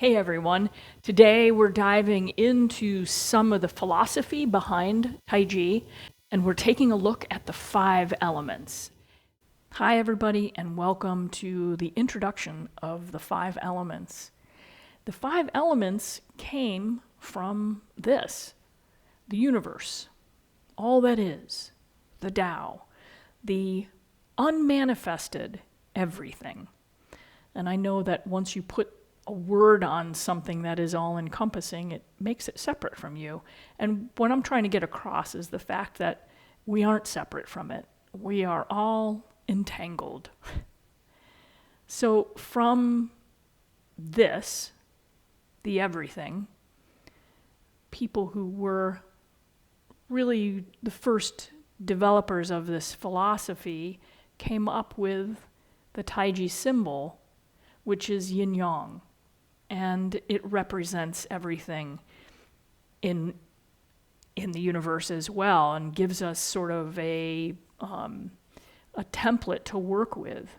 Hey everyone, today we're diving into some of the philosophy behind Taiji, and we're taking a look at the 5 elements. Hi everybody, and welcome to the introduction of the 5 elements. The 5 elements came from this, the universe, all that is, the Tao, the unmanifested everything. And I know that once you put a word on something that is all-encompassing, it makes it separate from you. And what I'm trying to get across is the fact that we aren't separate from it. We are all entangled. So from this, the everything, people who were really the first developers of this philosophy came up with the Taiji symbol, which is Yin Yang. And it represents everything in the universe as well, and gives us sort of a template to work with.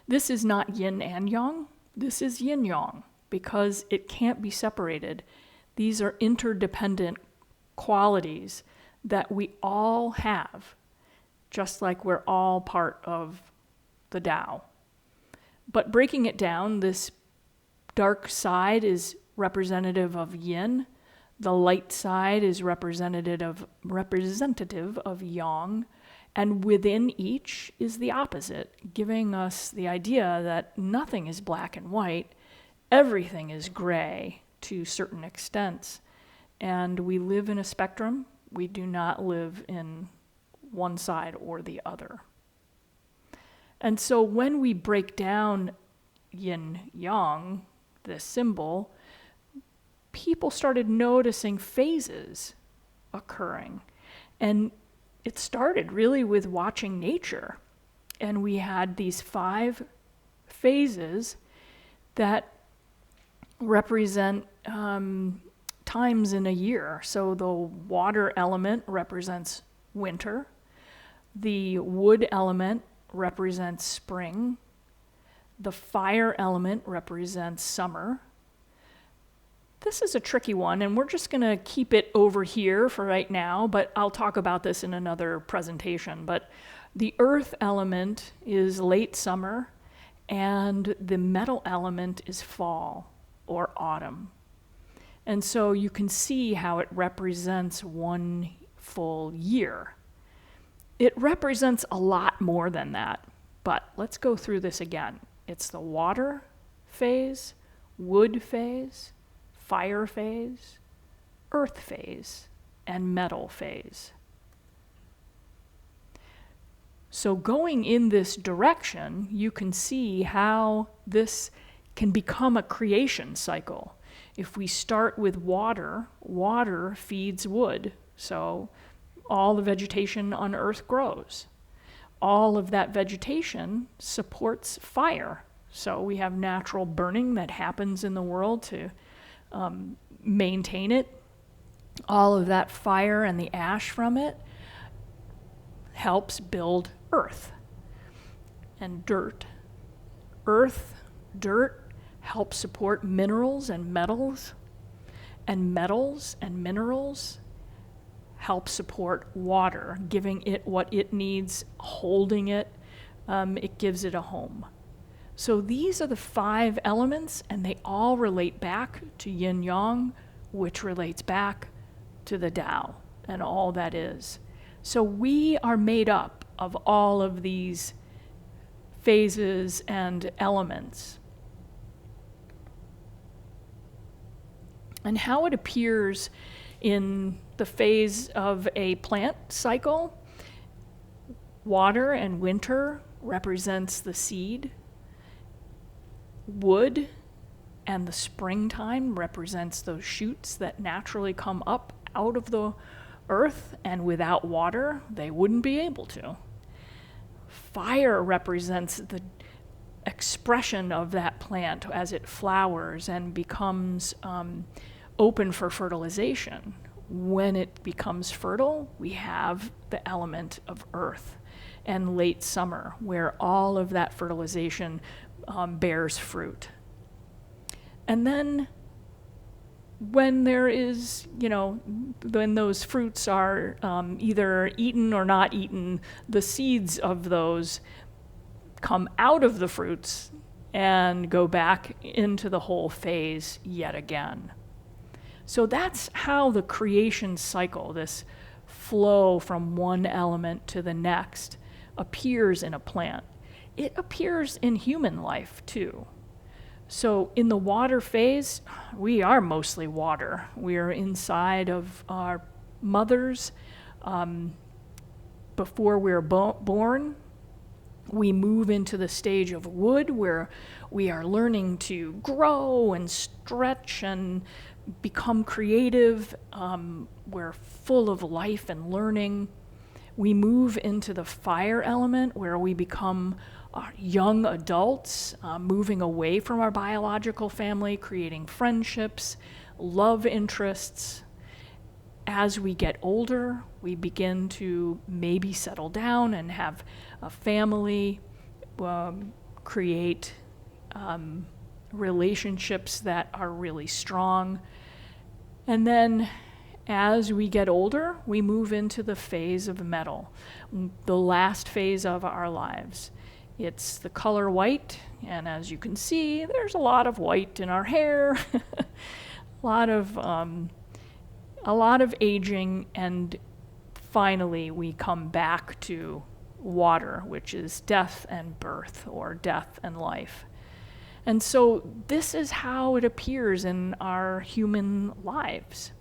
This is not yin and yang, this is yin yang, because it can't be separated. These are interdependent qualities that we all have, just like we're all part of the Tao. But breaking it down, this dark side is representative of yin, the light side is representative of yang, and within each is the opposite, giving us the idea that nothing is black and white, everything is gray to certain extents. And we live in a spectrum, we do not live in one side or the other. And so when we break down yin yang, this symbol, people started noticing phases occurring. And it started really with watching nature. And we had these 5 phases that represent times in a year. So the water element represents winter. The wood element represents spring. The fire element represents summer. This is a tricky one, and we're just going to keep it over here for right now, but I'll talk about this in another presentation. But the earth element is late summer, and the metal element is fall or autumn. And so you can see how it represents one full year. It represents a lot more than that, but let's go through this again. It's the water phase, wood phase, fire phase, earth phase, and metal phase. So going in this direction, you can see how this can become a creation cycle. If we start with water, water feeds wood, so all the vegetation on Earth grows. All of that vegetation supports fire. So we have natural burning that happens in the world to maintain it. All of that fire and the ash from it helps build earth and dirt. Dirt helps support minerals and metals, and metals and minerals help support water, giving it what it needs, holding it. It gives it a home. So these are the 5 elements, and they all relate back to yin yang, which relates back to the Tao and all that is. So we are made up of all of these phases and elements. And how it appears in the phase of a plant cycle, water and winter represents the seed. Wood and the springtime represents those shoots that naturally come up out of the earth, and without water, they wouldn't be able to. Fire represents the expression of that plant as it flowers and becomes open for fertilization. When it becomes fertile, we have the element of earth and late summer, where all of that fertilization bears fruit. And then when there is, when those fruits are either eaten or not eaten, the seeds of those come out of the fruits and go back into the whole phase yet again. So that's how the creation cycle, this flow from one element to the next, appears in a plant. It appears in human life too. So in the water phase, we are mostly water. We are inside of our mothers. Before we're born, we move into the stage of wood where we are learning to grow and stretch and become creative. We're full of life and learning. We move into the fire element where we become young adults, moving away from our biological family, creating friendships, love interests. As we get older, we begin to maybe settle down and have a family, create relationships that are really strong. And then as we get older, we move into the phase of metal, the last phase of our lives. It's the color white, and as you can see, there's a lot of white in our hair, a lot of aging, and finally we come back to water, which is death and birth, or death and life. And so this is how it appears in our human lives.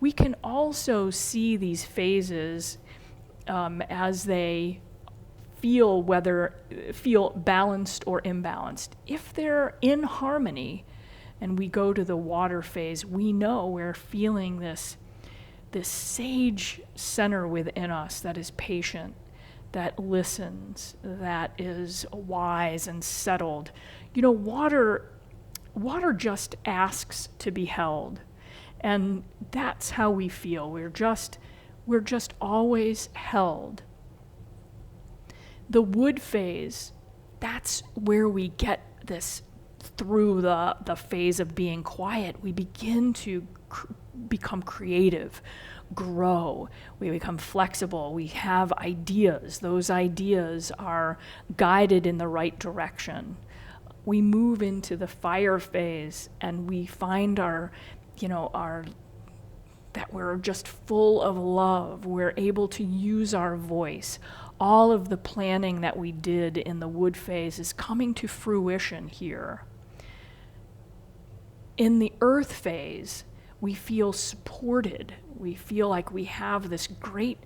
We can also see these phases as they feel balanced or imbalanced. If they're in harmony and we go to the water phase, we know we're feeling this sage center within us that is patient, that listens, that is wise and settled. Water just asks to be held. And that's how we feel. We're just always held. The wood phase, that's where we get this through the phase of being quiet. We begin to become creative, grow. We become flexible. We have ideas. Those ideas are guided in the right direction. We move into the fire phase and we find that we're just full of love. We're able to use our voice. All of the planning that we did in the wood phase is coming to fruition here. In the earth phase, we feel supported. We feel like we have this great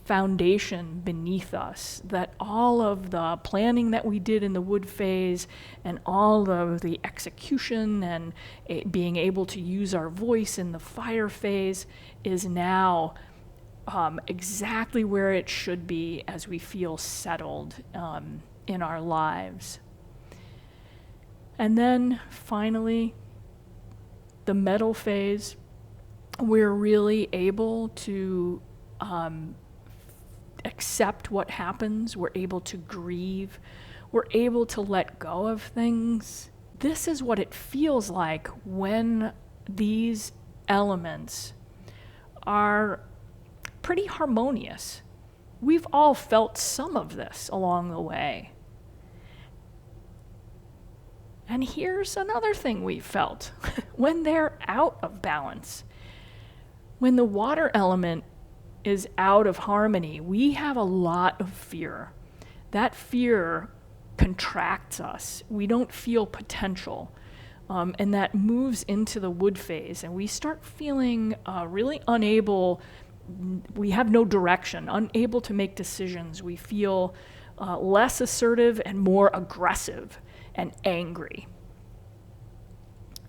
foundation beneath us, that all of the planning that we did in the wood phase and all of the execution and being able to use our voice in the fire phase is now exactly where it should be as we feel settled in our lives. And then finally, the metal phase, we're really able to accept what happens. We're able to grieve. We're able to let go of things. This is what it feels like when these elements are pretty harmonious. We've all felt some of this along the way. And here's another thing we felt when they're out of balance. When the water element is out of harmony, we have a lot of fear. That fear contracts us. We don't feel potential. And that moves into the wood phase, and we start feeling really unable. We have no direction, unable to make decisions. We feel less assertive and more aggressive and angry.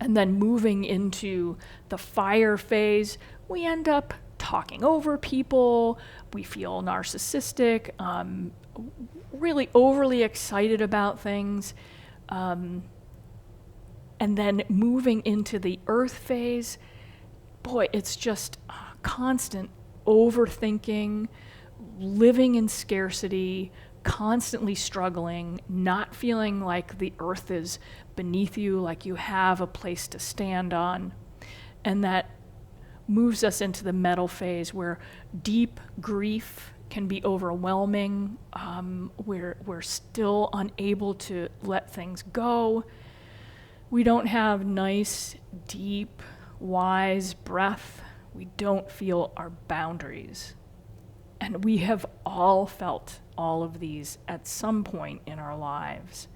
And then moving into the fire phase, we end up talking over people. We feel narcissistic, really overly excited about things. And then moving into the earth phase, boy, it's just constant overthinking, living in scarcity, constantly struggling, not feeling like the earth is beneath you, like you have a place to stand on. And that moves us into the metal phase where deep grief can be overwhelming. We're still unable to let things go. We don't have nice, deep, wise breath. We don't feel our boundaries. And we have all felt all of these at some point in our lives.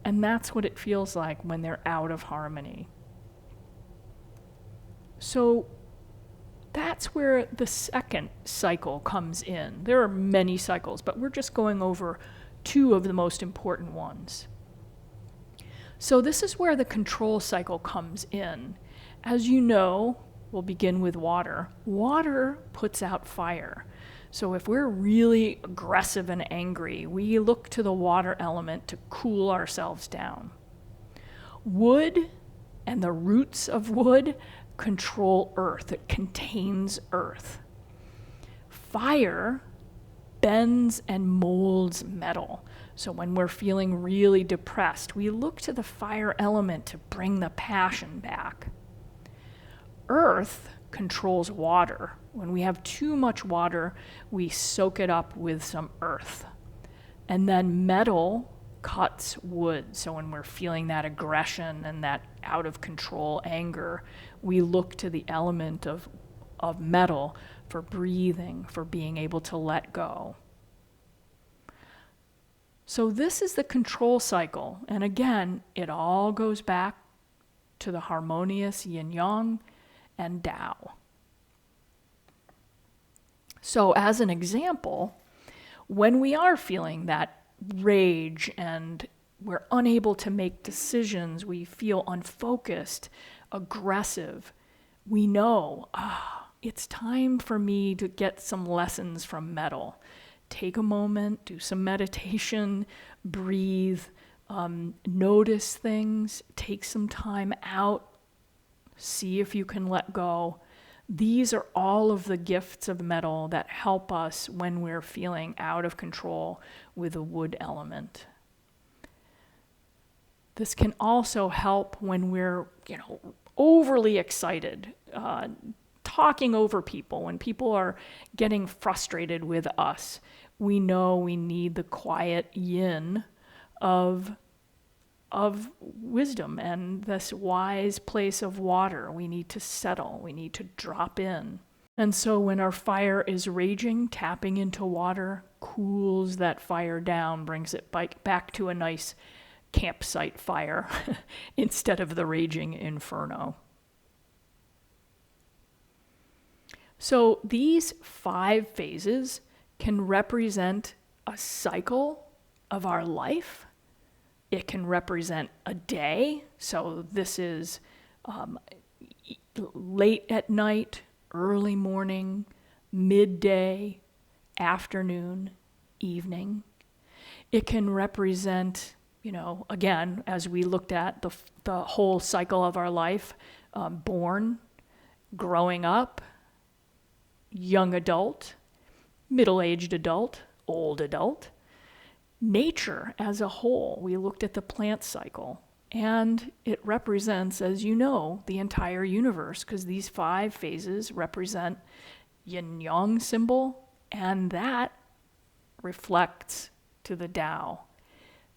And that's what it feels like when they're out of harmony. So that's where the second cycle comes in. There are many cycles, but we're just going over two of the most important ones. So this is where the control cycle comes in. As you know, we'll begin with water. Water puts out fire. So if we're really aggressive and angry, we look to the water element to cool ourselves down. Wood and the roots of wood control earth. It contains earth. Fire bends and molds metal. So when we're feeling really depressed, we look to the fire element to bring the passion back. Earth controls water. When we have too much water, we soak it up with some earth. And then metal cuts wood. So when we're feeling that aggression and that out of control anger, we look to the element of metal for breathing, for being able to let go. So this is the control cycle. And again, it all goes back to the harmonious Yin Yang and Tao. So as an example, when we are feeling that rage and we're unable to make decisions, we feel unfocused, aggressive, we know, it's time for me to get some lessons from metal. Take a moment, do some meditation, breathe, notice things, take some time out, see if you can let go. These are all of the gifts of metal that help us when we're feeling out of control with a wood element. This can also help when we're, overly excited, talking over people, when people are getting frustrated with us. We know we need the quiet yin of wisdom and this wise place of water. We need to settle. We need to drop in. And so when our fire is raging, tapping into water cools that fire down, brings it back to a nice campsite fire instead of the raging inferno. So these 5 phases can represent a cycle of our life. It can represent a day. So this is late at night, early morning, midday, afternoon, evening. It can represent, again, as we looked at the whole cycle of our life, born, growing up, young adult, middle-aged adult, old adult. Nature as a whole, we looked at the plant cycle, and it represents, as you know, the entire universe, because these 5 phases represent Yin Yang symbol, and that reflects to the Tao.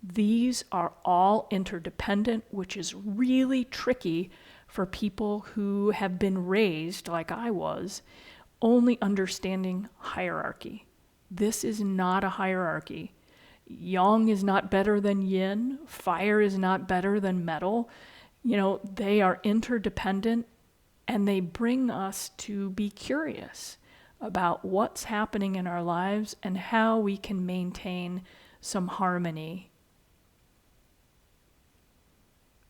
These are all interdependent, which is really tricky for people who have been raised, like I was, only understanding hierarchy. This is not a hierarchy. Yang is not better than yin. Fire is not better than metal. They are interdependent, and they bring us to be curious about what's happening in our lives and how we can maintain some harmony.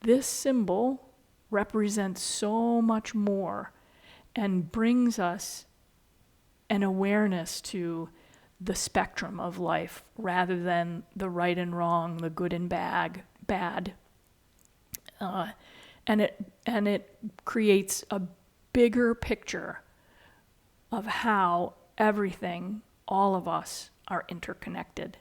This symbol represents so much more and brings us an awareness to the spectrum of life rather than the right and wrong, the good and bad. And it creates a bigger picture of how everything, all of us, are interconnected.